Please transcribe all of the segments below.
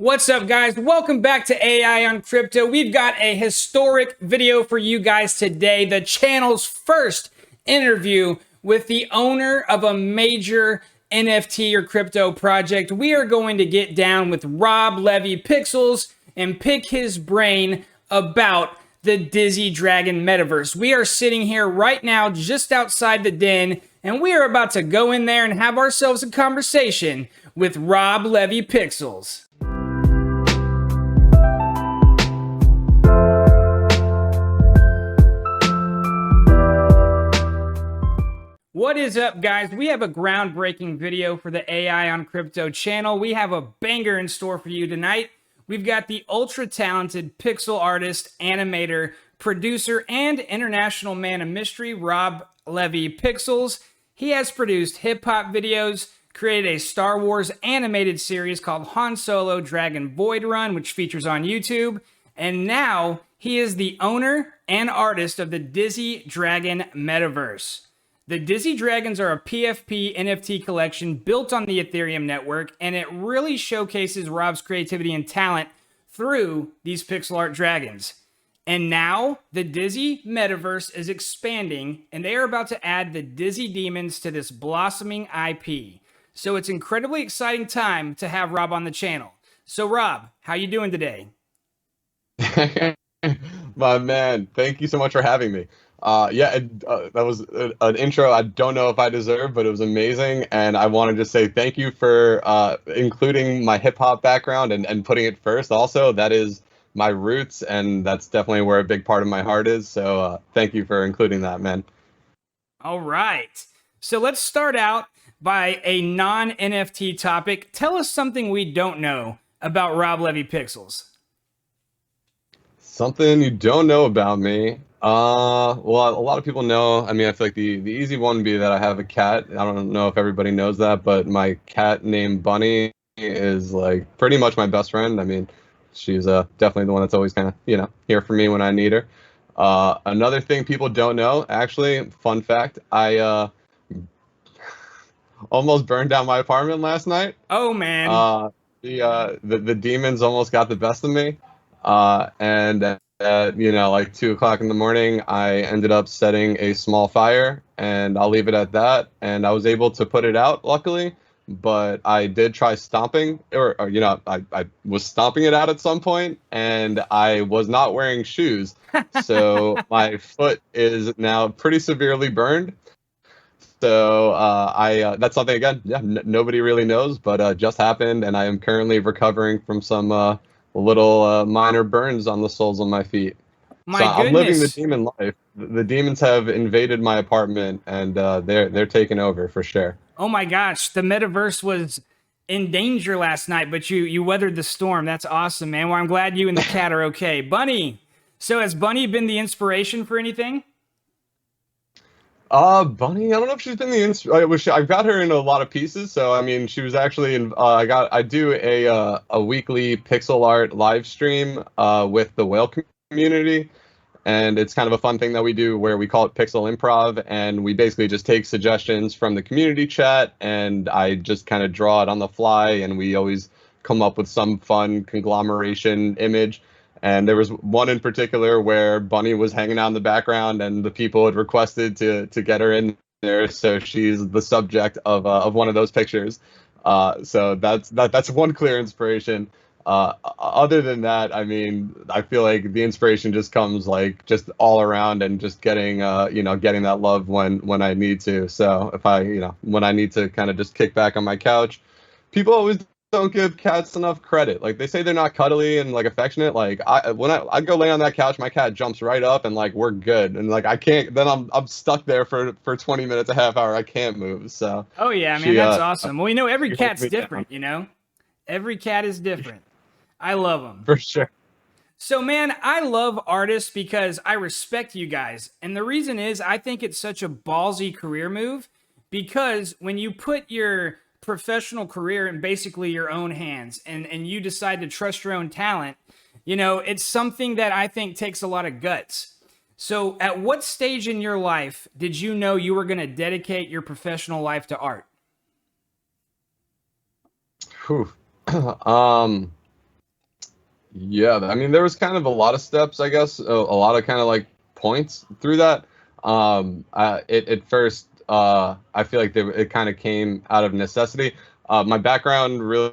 What's up, guys? Welcome back to AI on Crypto. We've got a historic video for you guys today. The channel's first interview with the owner of a major NFT or crypto project. We are going to get down with RobLevyPixels and pick his brain about the Dizzy Dragon metaverse. We are sitting here right now just outside the den, and we are about to go in there and have ourselves a conversation with RobLevyPixels. What is up, guys? We have a groundbreaking video for the AI on Crypto channel. We have a banger in store for you tonight. We've got the ultra-talented pixel artist, animator, producer, and international man of mystery, RobLevyPixels. He has produced hip-hop videos, created a Star Wars animated series called Han Solo Dragon Void Run, which features on YouTube, and now he is the owner and artist of the Dizzy Dragon metaverse. The Dizzy Dragons are a PFP NFT collection built on the Ethereum network, and it really showcases Rob's creativity and talent through these pixel art dragons. And now, the Dizzy metaverse is expanding, and they are about to add the Dizzy Demons to this blossoming IP. So it's an incredibly exciting time to have Rob on the channel. So Rob, how you doing today? My man, thank you so much for having me. That was an intro I don't know if I deserve, but it was amazing. And I want to just say thank you for including my hip hop background and putting it first. Also, that is my roots, and that's definitely where a big part of my heart is. So thank you for including that, man. All right. So let's start out by a non-NFT topic. Tell us something we don't know about RobLevyPixels. Something you don't know about me. Well, a lot of people know. I mean, I feel like the easy one would be that I have a cat. I don't know if everybody knows that, but my cat named Bunny is like pretty much my best friend. I mean, she's definitely the one that's always kind of, here for me when I need her. Another thing people don't know, actually, fun fact, I almost burned down my apartment last night. Oh, man. The demons almost got the best of me. And at like 2 o'clock in the morning, I ended up setting a small fire, and I'll leave it at that. And I was able to put it out, luckily, but I did try stomping, I was stomping it out at some point, and I was not wearing shoes. So my foot is now pretty severely burned. So that's something, again, nobody really knows, but just happened, and I am currently recovering from some little minor burns on the soles of my feet. So I'm living the demon life. The demons have invaded my apartment, and they're taking over for sure. Oh my gosh, the metaverse was in danger last night, but you weathered the storm. That's awesome, man. Well, I'm glad you and the cat are okay. Bunny, so has Bunny been the inspiration for anything? Bunny, I don't know if she's been I've got her in a lot of pieces. So I mean, she was actually in. I do a weekly pixel art live stream with the whale community, and it's kind of a fun thing that we do where we call it Pixel Improv, and we basically just take suggestions from the community chat, and I just kind of draw it on the fly, and we always come up with some fun conglomeration image. And there was one in particular where Bunny was hanging out in the background, and the people had requested to get her in there, so she's the subject of one of those pictures. So that's one clear inspiration. Other than that, I mean, I feel like the inspiration just comes like just all around, and just getting getting that love when I need to. So if when I need to kind of just kick back on my couch, people always don't give cats enough credit. Like, they say they're not cuddly and like affectionate. Like, when I go lay on that couch, my cat jumps right up, and like we're good. And like I can't. Then I'm stuck there for 20 minutes, a half hour. I can't move. So. Oh yeah, man, that's awesome. Well, every cat's different. Every cat is different. I love them for sure. So, man, I love artists because I respect you guys, and the reason is I think it's such a ballsy career move, because when you put your professional career in basically your own hands, and you decide to trust your own talent, it's something that I think takes a lot of guts. So at what stage in your life did you know you were going to dedicate your professional life to art? Whew. Yeah, I mean, there was kind of a lot of steps, I guess, a lot of kind of like points through that. It at first, I feel like it kind of came out of necessity. My background really,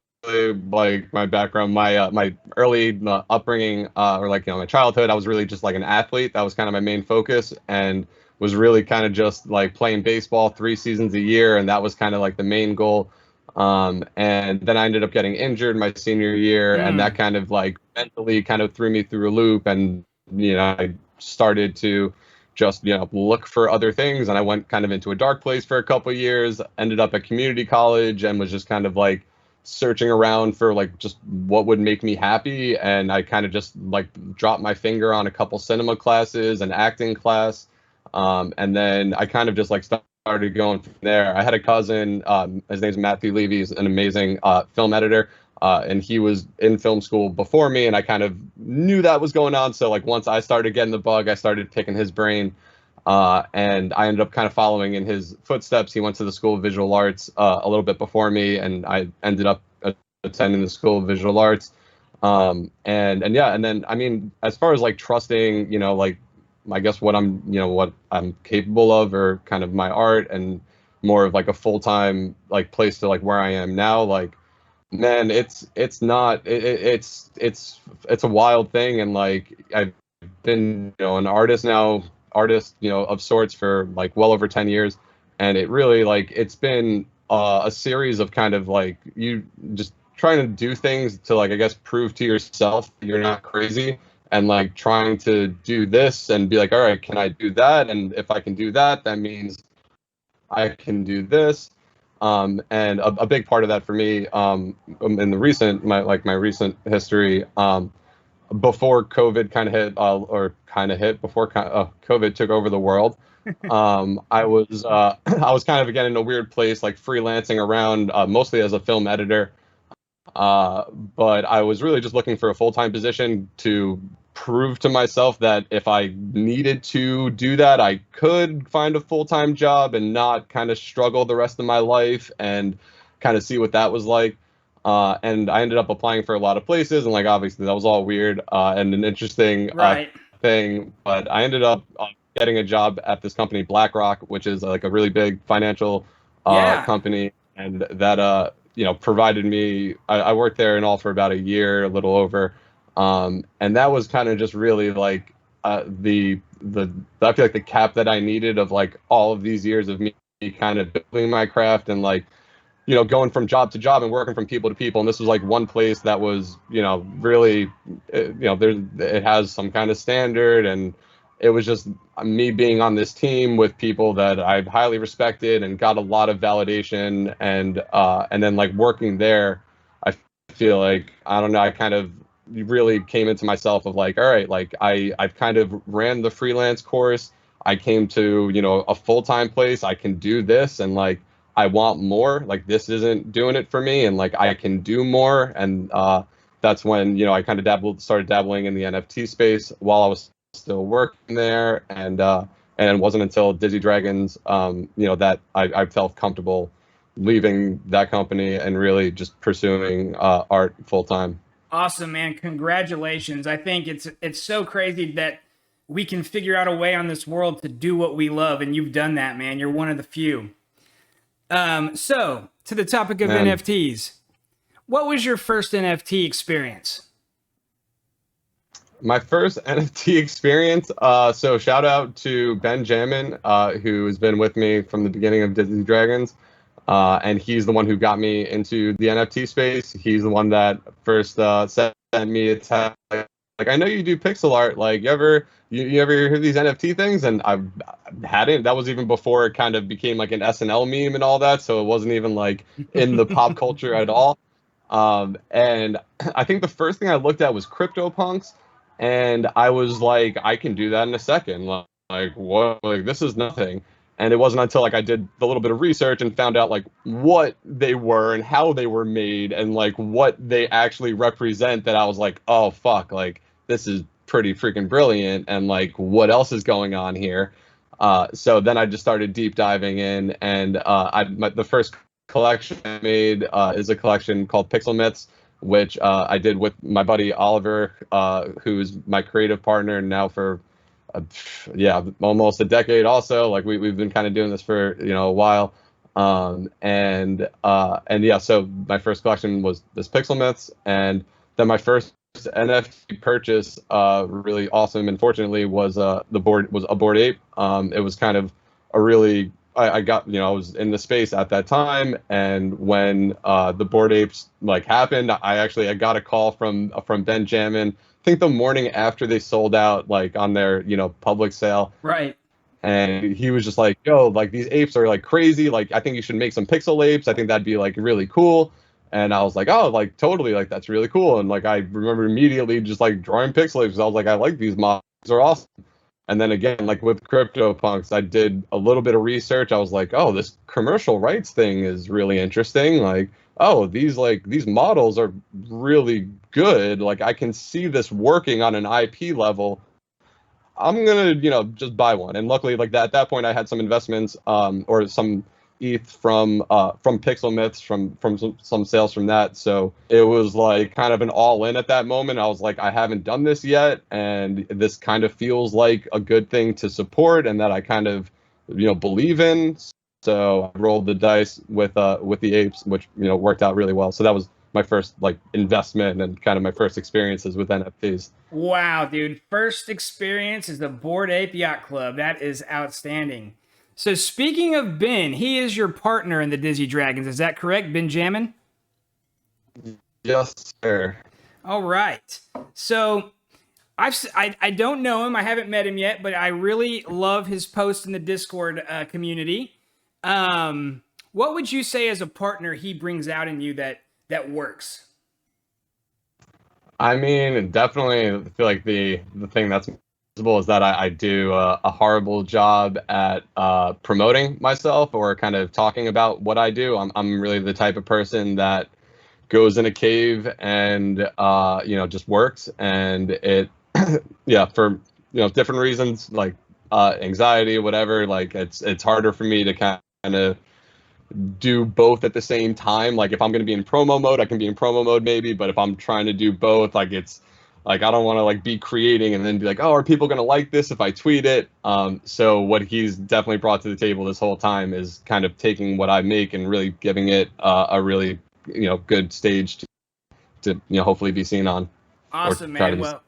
like my background, my early upbringing, or like my childhood, I was really just like an athlete. That was kind of my main focus, and was really kind of just like playing baseball 3 seasons a year, and that was kind of like the main goal. And then I ended up getting injured my senior year, and that Mm, kind of like mentally kind of threw me through a loop. And I started to just look for other things, and I went kind of into a dark place for a couple of years. Ended up at community college, and was just kind of like searching around for like just what would make me happy. And I kind of just like dropped my finger on a couple cinema classes and acting class, and then I kind of just like started going from there. I had a cousin, his name's Matthew Levy. He's an amazing film editor, and he was in film school before me, and I kind of knew that was going on. So like once I started getting the bug, I started picking his brain, and I ended up kind of following in his footsteps. He went to the School of Visual Arts a little bit before me, and I ended up attending the School of Visual Arts. And yeah, and then I mean, as far as like trusting, like I guess what I'm capable of, or kind of my art, and more of like a full-time like place to like where I am now, like man, it's not it's a wild thing. And like I've been an artist of sorts for like well over 10 years, and it really like it's been a series of kind of like you just trying to do things to like I guess prove to yourself that you're not crazy, and like trying to do this and be like, all right, can I do that? And if I can do that, that means I can do this. And a big part of that for me, in the my recent history, before COVID kind of hit, before COVID took over the world, I was I was kind of again in a weird place, like freelancing around, mostly as a film editor. But I was really just looking for a full-time position to prove to myself that if I needed to do that, I could find a full-time job and not kind of struggle the rest of my life, and kind of see what that was like. And I ended up applying for a lot of places, and like obviously that was all weird and an interesting right. thing. But I ended up getting a job at this company, BlackRock, which is like a really big financial Yeah. company, and that provided me. I worked there in all for about a year, a little over, and that was kind of just really like the I feel like the cap that I needed of like all of these years of me kind of building my craft, and like going from job to job and working from people to people. And this was like one place that was, really, it has some kind of standard. And it was just me being on this team with people that I highly respected and got a lot of validation. And then like working there, I feel like, I don't know, I kind of really came into myself of like, all right, like I've kind of ran the freelance course. I came to, a full-time place. I can do this. And like, I want more. Like this isn't doing it for me, and like I can do more. And that's when I kind of started dabbling in the NFT space while I was still working there. And it wasn't until Dizzy Dragons, that I felt comfortable leaving that company and really just pursuing art full time. Awesome, man. Congratulations. I think it's so crazy that we can figure out a way on this world to do what we love, and you've done that, man. You're one of the few. So to the topic of And NFTs, what was your first NFT experience? my first NFT experience. So shout out to Benjamin, who has been with me from the beginning of Dizzy Dragons. And he's the one who got me into the NFT space. He's the one that first sent me a text like, I know you do pixel art. Like, you ever hear these NFT things? And I hadn't. That was even before it kind of became like an SNL meme and all that. So it wasn't even like in the pop culture at all. And I think the first thing I looked at was CryptoPunks, and I was like, I can do that in a second. Like what? Like this is nothing. And it wasn't until like I did a little bit of research and found out like what they were and how they were made and like what they actually represent, that I was like, oh fuck, like this is pretty freaking brilliant, and like what else is going on here? So then I just started deep diving in, and the first collection I made is a collection called Pixel Myths. which I did with my buddy Oliver, who's my creative partner now for yeah, almost a decade. Also, like we've been kind of doing this for a while. And yeah, so my first collection was this Pixel Myths, and then my first NFT purchase, really awesome, and fortunately was a Bored Ape. It was kind of a really I got I was in the space at that time, and when the Bored Apes like happened, I got a call from Benjamin. I think the morning after they sold out, like on their public sale, Right. and he was just like, yo, like these apes are like crazy. Like I think you should make some pixel apes. I think that'd be like really cool. And I was like, oh, like totally, like that's really cool. And like I remember immediately just like drawing pixel apes. I was like, I like these models, are awesome. And then again, like with CryptoPunks, I did a little bit of research. I was like, oh, this commercial rights thing is really interesting. Like, oh, these models are really good. Like I can see this working on an IP level. I'm gonna, just buy one. And luckily, like that at that point, I had some investments, or some ETH from Pixel Myths, from some sales from that. So it was like kind of an all in at that moment. I was like, I haven't done this yet, and this kind of feels like a good thing to support, and that I kind of, believe in. So I rolled the dice with the apes, which worked out really well. So that was my first like investment and kind of my first experiences with NFTs. Wow, dude. First experience is the Bored Ape Yacht Club. That is outstanding. So speaking of Ben, he is your partner in the Dizzy Dragons. Is that correct, Benjamin? Yes, sir. All right. So I don't know him. I haven't met him yet, but I really love his post in the Discord community. What would you say as a partner he brings out in you that works? I mean, definitely I feel like the thing that's visible is that I do a horrible job at promoting myself or kind of talking about what I do. I'm really the type of person that goes in a cave and just works, and it yeah, for different reasons like anxiety, whatever. Like it's harder for me to kind of do both at the same time. Like if I'm going to be in promo mode, I can be in promo mode maybe, but if I'm trying to do both, like it's like I don't want to like be creating and then be like, oh, are people going to like this if I tweet it? So what he's definitely brought to the table this whole time is kind of taking what I make and really giving it a really good stage to hopefully be seen on. Awesome, man. Well,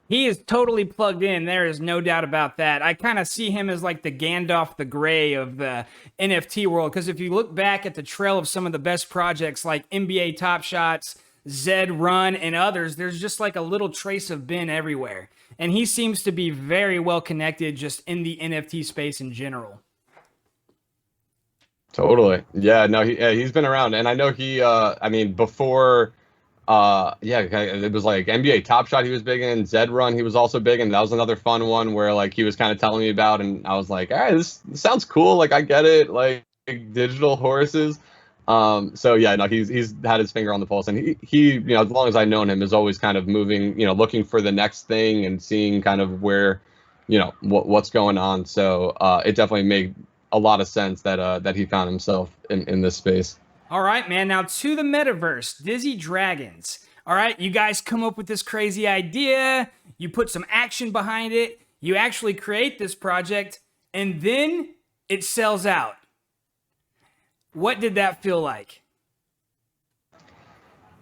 he is totally plugged in. There is no doubt about that. I kind of see him as like the Gandalf the Grey of the NFT world. Because if you look back at the trail of some of the best projects like NBA Top Shots, Zed Run, and others, there's just like a little trace of Ben everywhere. And he seems to be very well connected just in the NFT space in general. Totally. Yeah, no, he's been around. And I know I mean, before yeah, it was like NBA Top Shot he was big in, Zed Run he was also big in. That was another fun one where like he was kind of telling me about, and I was like, all right, this sounds cool, like I get it, like digital horses. So yeah, no, he's had his finger on the pulse, and he as long as I've known him, is always kind of moving, looking for the next thing and seeing kind of where what's going on. So it definitely made a lot of sense that he found himself in this space. All right, man. Now to the metaverse, Dizzy Dragons. All right, you guys come up with this crazy idea. You put some action behind it. You actually create this project, and then it sells out. What did that feel like?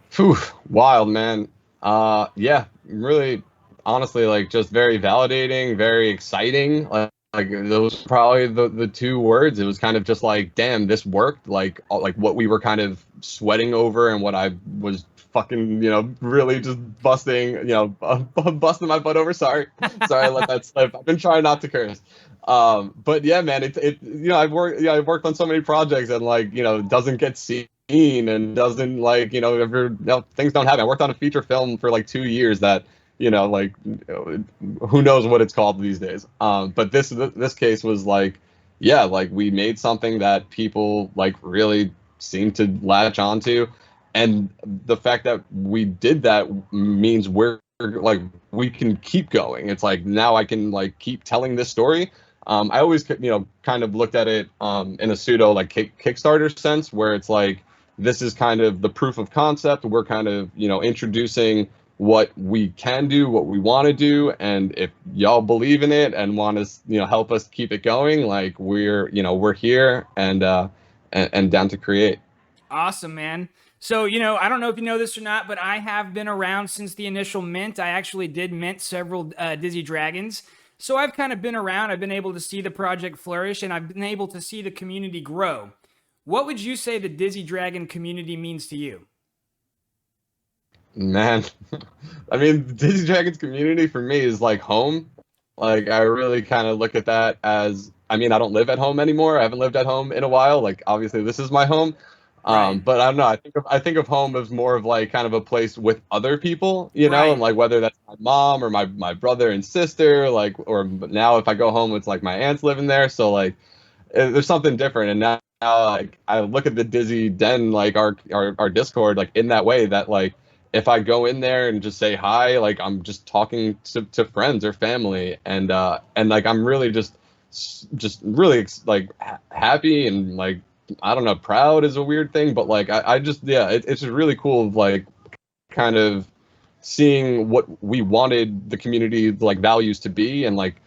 Phew, wild, man. Yeah, really, honestly, like just very validating, very exciting. Like those were probably the two words. It was kind of just like, damn, this worked. Like what we were kind of sweating over and what I was fucking, really just busting, busting my butt over. Sorry, I let that slip. I've been trying not to curse. But yeah, man, I've worked on so many projects and like, it doesn't get seen and doesn't like, ever, things don't happen. I worked on a feature film for like 2 years that, like who knows what it's called these days. But this case was like, yeah, like we made something that people like really seem to latch onto, and the fact that we did that means we're like we can keep going. It's like now I can like keep telling this story. I always kind of looked at it in a pseudo like Kickstarter sense, where it's like this is kind of the proof of concept. We're kind of, introducing what we can do, what we want to do, and if y'all believe in it and want to, help us keep it going, like we're here and down to create. Awesome, man. So, I don't know if you know this or not, but I have been around since the initial mint. I actually did mint several Dizzy Dragons. So I've kind of been around. I've been able to see the project flourish, and I've been able to see the community grow. What would you say the Dizzy Dragon community means to you? Man, I mean, the Dizzy Dragons community for me is like home. Like, I really kind of look at that as, I mean, I don't live at home anymore. I haven't lived at home in a while. Like, obviously, this is my home. Right. But I don't know. I think of home as more of like kind of a place with other people, and Right. like whether that's my mom or my brother and sister, like, or now if I go home, it's like my aunt's living there. So like, there's something different. And now like I look at the Dizzy Den, like our Discord, like in that way that like if I go in there and just say hi, like I'm just talking to friends or family, and like I'm really just really like happy and like I don't know, proud is a weird thing, but like I just yeah, it's just really cool, like kind of seeing what we wanted the community like values to be, and like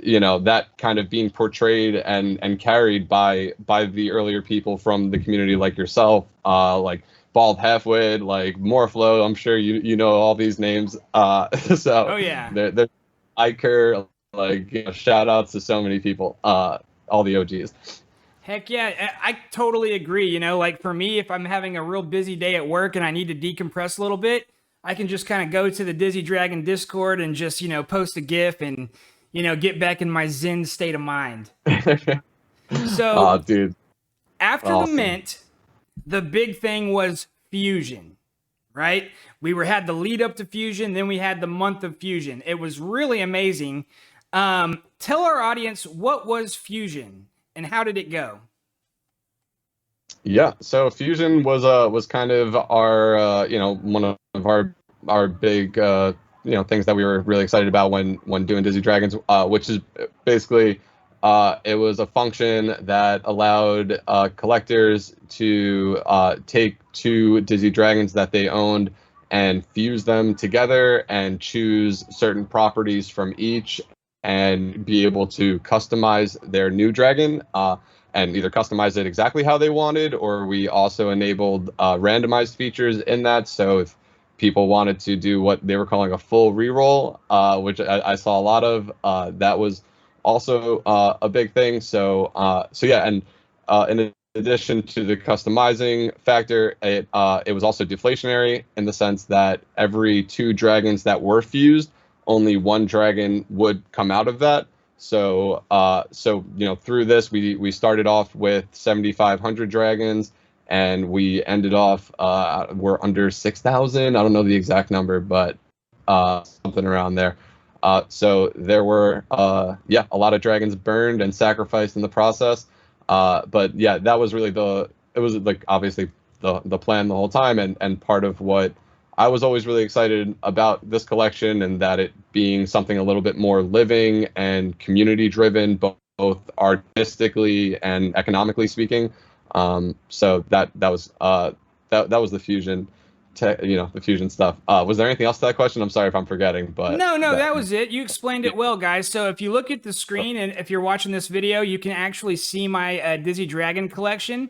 that kind of being portrayed and carried by the earlier people from the community like yourself, like Bald Halfwit, like Morphlo. I'm sure you know all these names. So Oh, yeah. they're Iker, like shout outs to so many people, all the OGs. Heck yeah, I totally agree. Like for me, if I'm having a real busy day at work and I need to decompress a little bit, I can just kind of go to the Dizzy Dragon Discord and just, post a GIF and, get back in my Zen state of mind. Oh, So dude, after the awesome. mint, the big thing was Fusion, right? Had the lead up to Fusion, then we had the month of Fusion. It was really amazing. Tell our audience, what was Fusion and how did it go? Yeah, so Fusion was kind of our one of our big things that we were really excited about when doing Dizzy Dragons, which is basically it was a function that allowed collectors to take two Dizzy Dragons that they owned and fuse them together and choose certain properties from each and be able to customize their new dragon. And either customize it exactly how they wanted, or we also enabled randomized features in that. So if people wanted to do what they were calling a full reroll, which I saw a lot of, that was also a big thing. So yeah, and in addition to the customizing factor, it was also deflationary in the sense that every two dragons that were fused, only one dragon would come out of that. So through this, we started off with 7,500 dragons, and we ended off we're under 6,000. I don't know the exact number, but something around there. So there were a lot of dragons burned and sacrificed in the process. But yeah, that was really it was like obviously the plan the whole time, and part of what I was always really excited about this collection, and that it being something a little bit more living and community driven, both artistically and economically speaking. So that was that was the fusion, the fusion stuff. Was there anything else to that question? I'm sorry if I'm forgetting, but No, that that was it. You explained it well, guys. So if you look at the screen and if you're watching this video, you can actually see my Dizzy Dragon collection.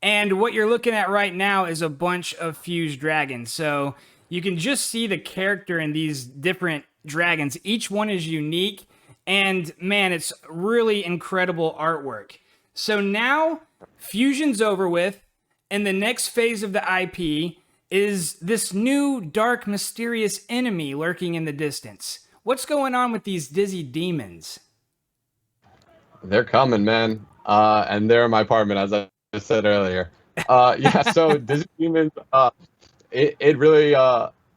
And what you're looking at right now is a bunch of fused dragons. So you can just see the character in these different dragons. Each one is unique. And man, it's really incredible artwork. So now Fusion's over with. And the next phase of the IP is this new dark, mysterious enemy lurking in the distance. What's going on with these dizzy demons? they're coming, man. And they're in my apartment, as I said earlier. Yeah, so Disney Demons, it really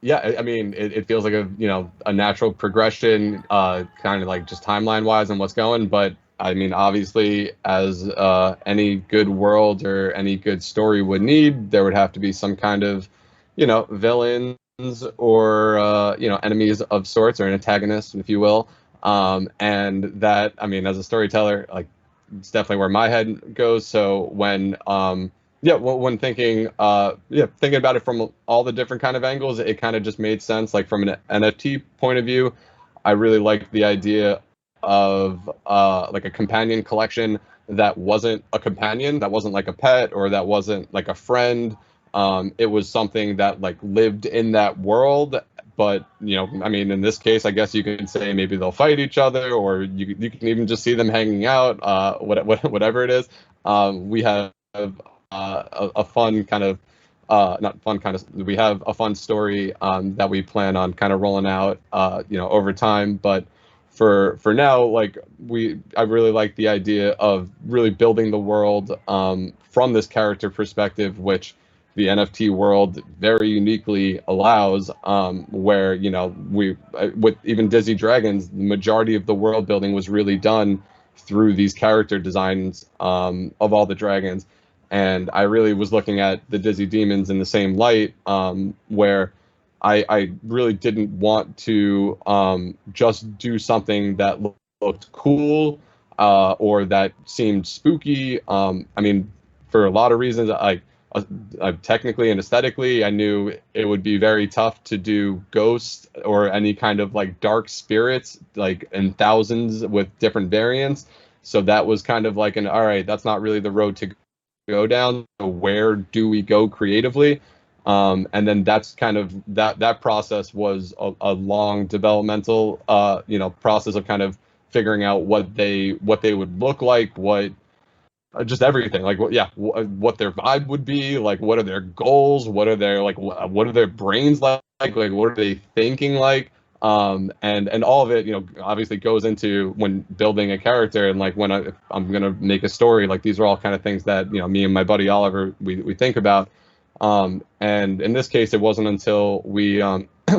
yeah, I mean it feels like a natural progression, kind of like just timeline wise and what's going. But I mean, obviously, as any good world or any good story would need, there would have to be some kind of villains or enemies of sorts, or an antagonist, if you will. And that, I mean, as a storyteller, like it's definitely where my head goes. So when Yeah, well, when thinking, thinking about it from all the different kind of angles, it kind of just made sense. Like from an NFT point of view, I really liked the idea of like a companion collection that wasn't a companion, that wasn't like a pet, or that wasn't like a friend. It was something that like lived in that world. But I mean, in this case, I guess you could say maybe they'll fight each other, or you can even just see them hanging out. Whatever it is, we have a fun kind of not fun kind of we have a fun story that we plan on kind of rolling out over time. But for now, like I really like the idea of really building the world from this character perspective, which the NFT world very uniquely allows, where we with even Dizzy Dragons, the majority of the world building was really done through these character designs of all the dragons. And I really was looking at the Dizzy Demons in the same light, where I really didn't want to just do something that looked cool or that seemed spooky. I mean, for a lot of reasons, I technically and aesthetically, I knew it would be very tough to do ghosts or any kind of like dark spirits, like in thousands with different variants. So that was kind of like all right, that's not really the road to go down. So where do we go creatively? And then that's kind of that process was a long developmental process of kind of figuring out what they would look like, what just everything, like what their vibe would be, like what are their goals, what are their like what are their brains like what are they thinking like, and all of it obviously goes into when building a character. And like when I'm gonna make a story, like these are all kind of things that me and my buddy Oliver we think about. And in this case, it wasn't until we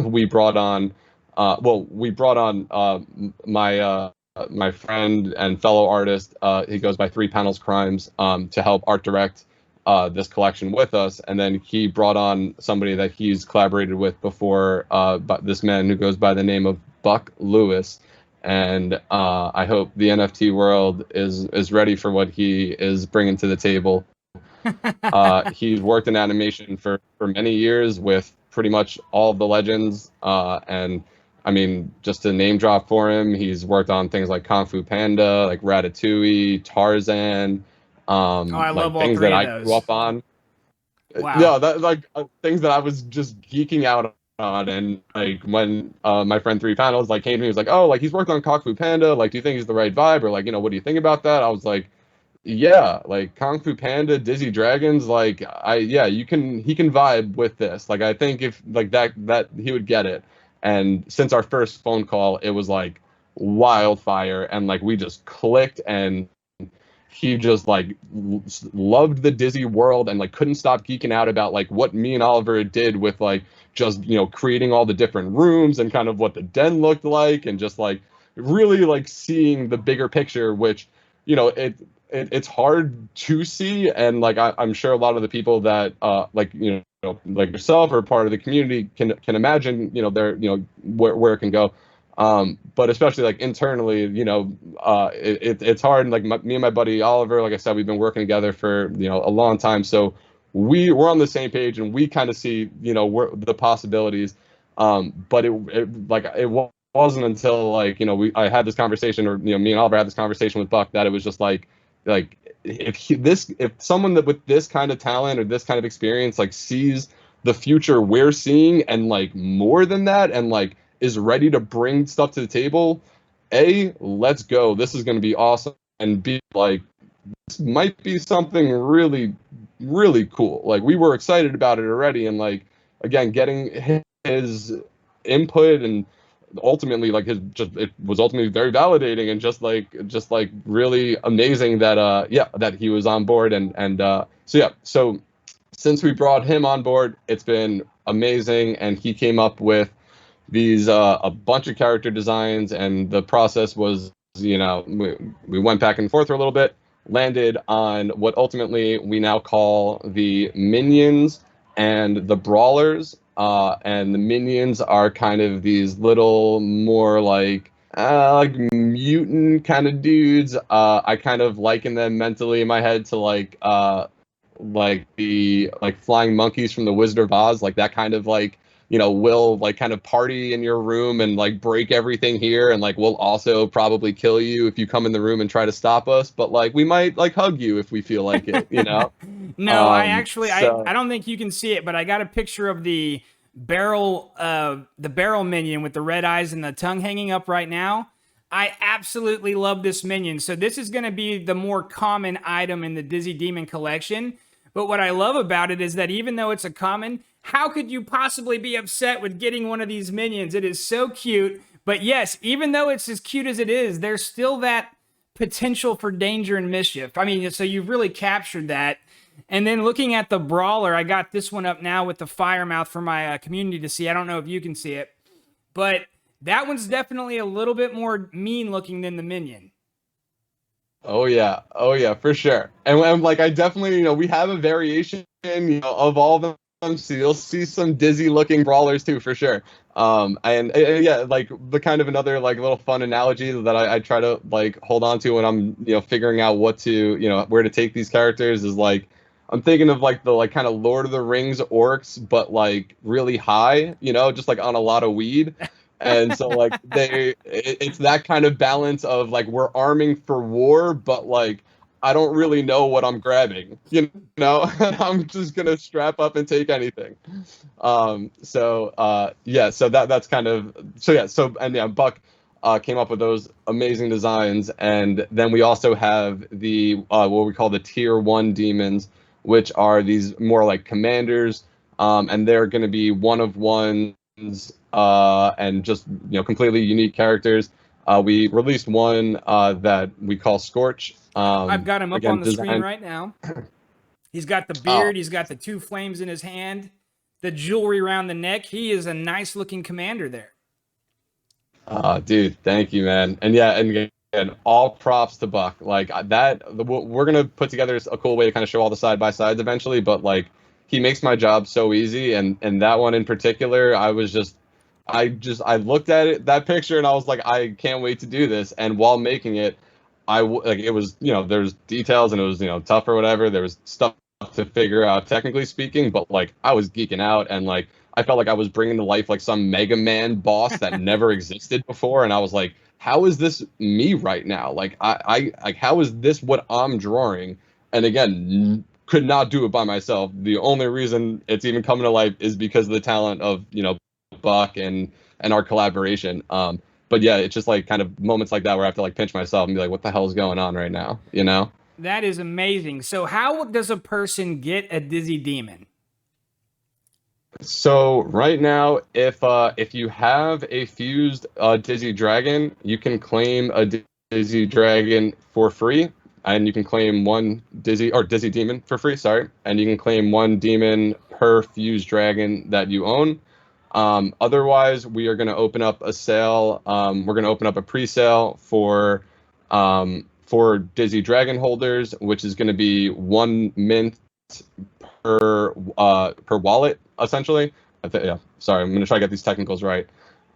we brought on we brought on my friend and fellow artist, he goes by Three Panels Crimes, to help art direct this collection with us. And then he brought on somebody that he's collaborated with before, but this man who goes by the name of Buck Lewis. And I hope the NFT world is ready for what he is bringing to the table. He's worked in animation for many years with pretty much all of the legends. And I mean, just to name drop for him, he's worked on things like Kung Fu Panda, like Ratatouille, Tarzan, Oh, I like love all things that three of I grew those. up on. Wow. Yeah, that like things that I was just geeking out on. And like when my friend Three Panels like came to me, he was like, "Oh, like he's worked on Kung Fu Panda. Like, do you think he's the right vibe? Or like, what do you think about that?" I was like, yeah, like Kung Fu Panda, Dizzy Dragons, like he can vibe with this. Like I think if like that he would get it. And since our first phone call, it was like wildfire, and like we just clicked, and he just like loved the Dizzy world and like couldn't stop geeking out about like what me and Oliver did with like just creating all the different rooms and kind of what the den looked like, and just like really like seeing the bigger picture, which it's hard to see. And like I'm sure a lot of the people that like like yourself or part of the community can imagine their where it can go. But especially like internally, it's hard. Like me and my buddy Oliver, like I said, we've been working together for a long time, so we're on the same page, and we kind of see the possibilities. But it wasn't until like I had this conversation, or me and Oliver had this conversation with Buck, that it was just like if someone that with this kind of talent or this kind of experience like sees the future we're seeing, and like more than that, and like is ready to bring stuff to the table, let's go. This is going to be awesome. And B, like, this might be something really, really cool. Like, we were excited about it already. And, like, again, getting his input, and ultimately, like, it was ultimately very validating, and just like really amazing that, that he was on board. So since we brought him on board, it's been amazing. And he came up with these a bunch of character designs, and the process was we went back and forth for a little bit, landed on what ultimately we now call the minions and the brawlers. And the minions are kind of these little more like mutant kind of dudes. I kind of liken them mentally in my head to like the like flying monkeys from the Wizard of Oz, like that kind of like, will like kind of party in your room and like break everything here, and like we'll also probably kill you if you come in the room and try to stop us, but like we might like hug you if we feel like it. No, I actually I So don't think you can see it, but I got a picture of the barrel minion with the red eyes and the tongue hanging up right now. I absolutely love this minion. So this is going to be the more common item in the Dizzy Demon collection. But what I love about it is that even though it's a common, how could you possibly be upset with getting one of these minions? It is so cute. But yes, even though it's as cute as it is, there's still that potential for danger and mischief. I mean, so you've really captured that. And then looking at the brawler, I got this one up now with the fire mouth for my community to see. I don't know if you can see it, but that one's definitely a little bit more mean looking than the minion. oh yeah, for sure. And like I definitely, we have a variation, of all of them. So you'll see some dizzy looking brawlers too, for sure. And yeah, like the kind of another like little fun analogy that I try to like hold on to when I'm, figuring out what to, where to take these characters is like I'm thinking of like the like kind of Lord of the Rings orcs, but like really high, just like on a lot of weed. And so like it's that kind of balance of like we're arming for war, but like I don't really know what I'm grabbing, I'm just gonna strap up and take anything. Yeah, so that's kind of so yeah, so and yeah, Buck came up with those amazing designs, and then we also have the what we call the tier 1 demons, which are these more like commanders, and they're going to be one of ones, and just completely unique characters. We released one that we call Scorch. I've got him up Again, on the screen designed. right now. He's got the Oh, beard, he's got the two flames in his hand, the jewelry around the neck. He is a nice looking commander there. dude, thank you, man. And yeah, and again, all props to Buck. Like we're gonna put together a cool way to kind of show all the side by sides eventually. But like, he makes my job so easy, and that one in particular, I looked at that picture, and I was like, I can't wait to do this. And while making it, like it was, there's details, and it was, tough or whatever. There was stuff to figure out, technically speaking, but like I was geeking out, and like I felt like I was bringing to life like some Mega Man boss that never existed before, and I was like, how is this me right now? Like I like how is this what I'm drawing? And again, could not do it by myself. The only reason it's even coming to life is because of the talent of Buck and our collaboration. But yeah, it's just like kind of moments like that where I have to like pinch myself and be like, what the hell is going on right now? That is amazing. So, how does a person get a Dizzy Demon? So right now, if you have a fused Dizzy Dragon, you can claim a Dizzy Dragon for free, and you can claim one Dizzy Demon for free. Sorry, and you can claim one demon per fused dragon that you own. Otherwise, we are going to open up a sale. We're going to open up a pre-sale for Dizzy Dragon holders, which is going to be 1 mint per wallet, essentially. Yeah, sorry, I'm gonna try to get these technicals right.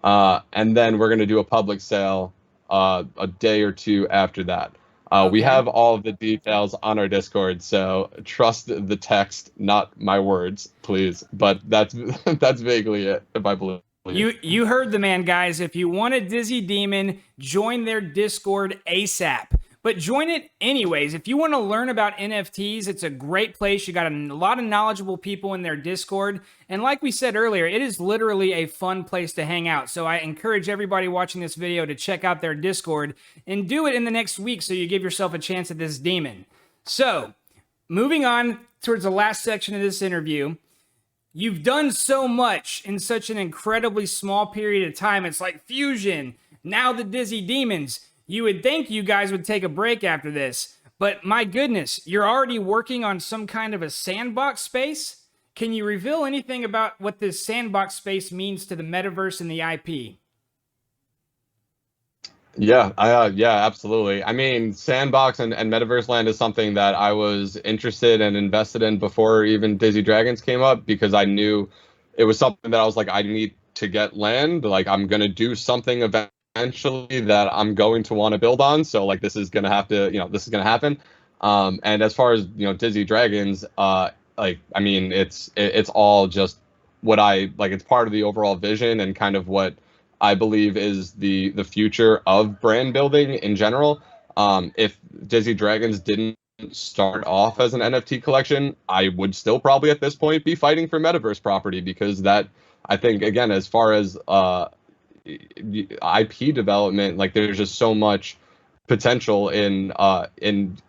And then we're gonna do a public sale a day or two after that. We Okay. have all of the details on our Discord, so trust the text, not my words, please. But that's that's vaguely it, if I believe. You heard the man, guys. If you want a Dizzy Demon, join their Discord ASAP. But join it anyways. If you want to learn about NFTs, it's a great place. You got a lot of knowledgeable people in their Discord. And like we said earlier, it is literally a fun place to hang out. So I encourage everybody watching this video to check out their Discord and do it in the next week so you give yourself a chance at this demon. So, moving on towards the last section of this interview. You've done so much in such an incredibly small period of time. It's like Fusion, now the Dizzy Demons. You would think you guys would take a break after this, but my goodness, you're already working on some kind of a sandbox space? Can you reveal anything about what this sandbox space means to the metaverse and the IP? Yeah, yeah, absolutely. I mean, Sandbox and Metaverse Land is something that I was interested and invested in before even Dizzy Dragons came up, because I knew it was something that I was like, I need to get land. Like, I'm gonna do something eventually that I'm going to want to build on. So like, this is gonna have to, this is gonna happen. And as far as Dizzy Dragons, like I mean, it's all just what I like. It's part of the overall vision and kind of what I believe is the future of brand building in general. If Dizzy Dragons didn't start off as an NFT collection, I would still probably at this point be fighting for metaverse property, because that, I think, again, as far as IP development, like there's just so much potential in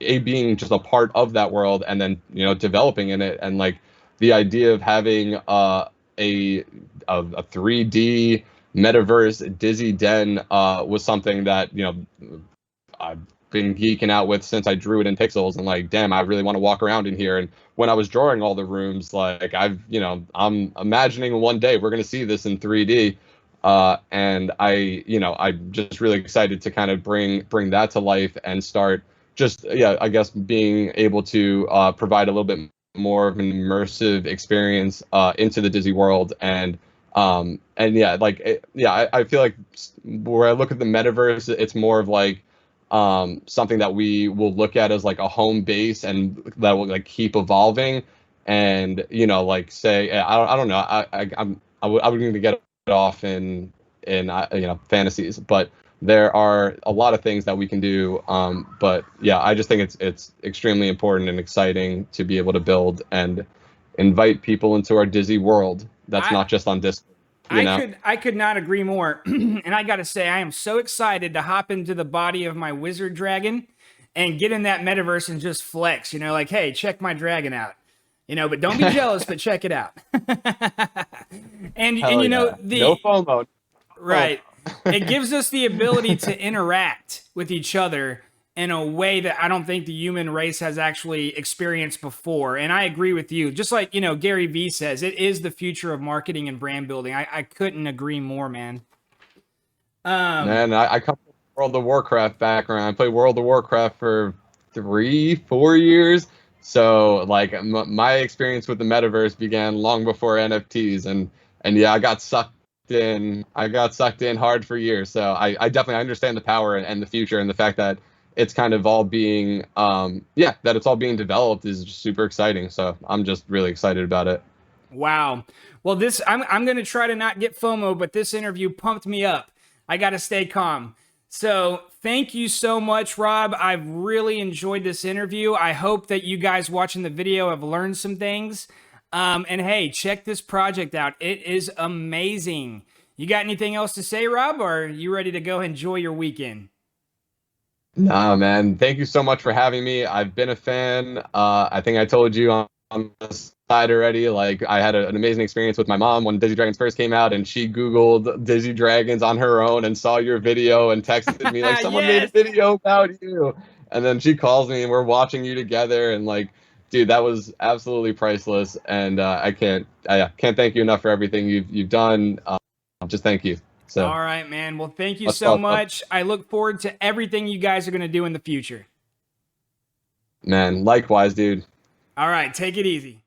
being just a part of that world, and then developing in it. And like the idea of having a 3D metaverse Dizzy Den was something that I've been geeking out with since I drew it in pixels, and like, damn, I really want to walk around in here. And when I was drawing all the rooms, like I'm imagining one day we're going to see this in 3D. And I'm just really excited to kind of bring that to life and start just, yeah, I guess being able to provide a little bit more of an immersive experience into the Disney world. And yeah, like I feel like where I look at the metaverse, it's more of like something that we will look at as like a home base, and that will like keep evolving. And like say, I don't know, I would need to get off in fantasies, but there are a lot of things that we can do. But yeah, I just think it's extremely important and exciting to be able to build and invite people into our Disney world. That's not just on Discord. I could not agree more. And I gotta say, I am so excited to hop into the body of my wizard dragon and get in that metaverse and just flex. Like, hey, check my dragon out. But don't be jealous, but check it out. and Hell yeah. No FOMO. Right. It gives us the ability to interact with each other in a way that I don't think the human race has actually experienced before. And I agree with you. Just like, Gary Vee says, it is the future of marketing and brand building. I couldn't agree more, man. Man, I come from World of Warcraft background. I played World of Warcraft for 3-4 years. So like my experience with the metaverse began long before NFTs, and yeah, I got sucked in. I got sucked in hard for years. So I definitely understand the power and the future, and the fact that it's kind of all being that it's all being developed is just super exciting. So I'm just really excited about it. Wow. Well, I'm going to try to not get FOMO, but this interview pumped me up. I got to stay calm. So thank you so much, Rob. I've really enjoyed this interview. I hope that you guys watching the video have learned some things. And hey, check this project out. It is amazing. You got anything else to say, Rob, or are you ready to go enjoy your weekend? Nah, man. Thank you so much for having me. I've been a fan. I think I told you on the side already. Like, I had an amazing experience with my mom when Dizzy Dragons first came out, and she Googled Dizzy Dragons on her own and saw your video and texted me like, someone made a Yes. video about you. And then she calls me and we're watching you together, and like, dude, that was absolutely priceless. And I can't thank you enough for everything you've done. Just thank you. So All right, man. Well, thank you much so love, much. I look forward to everything you guys are going to do in the future. man. Likewise, dude. All right, take it easy.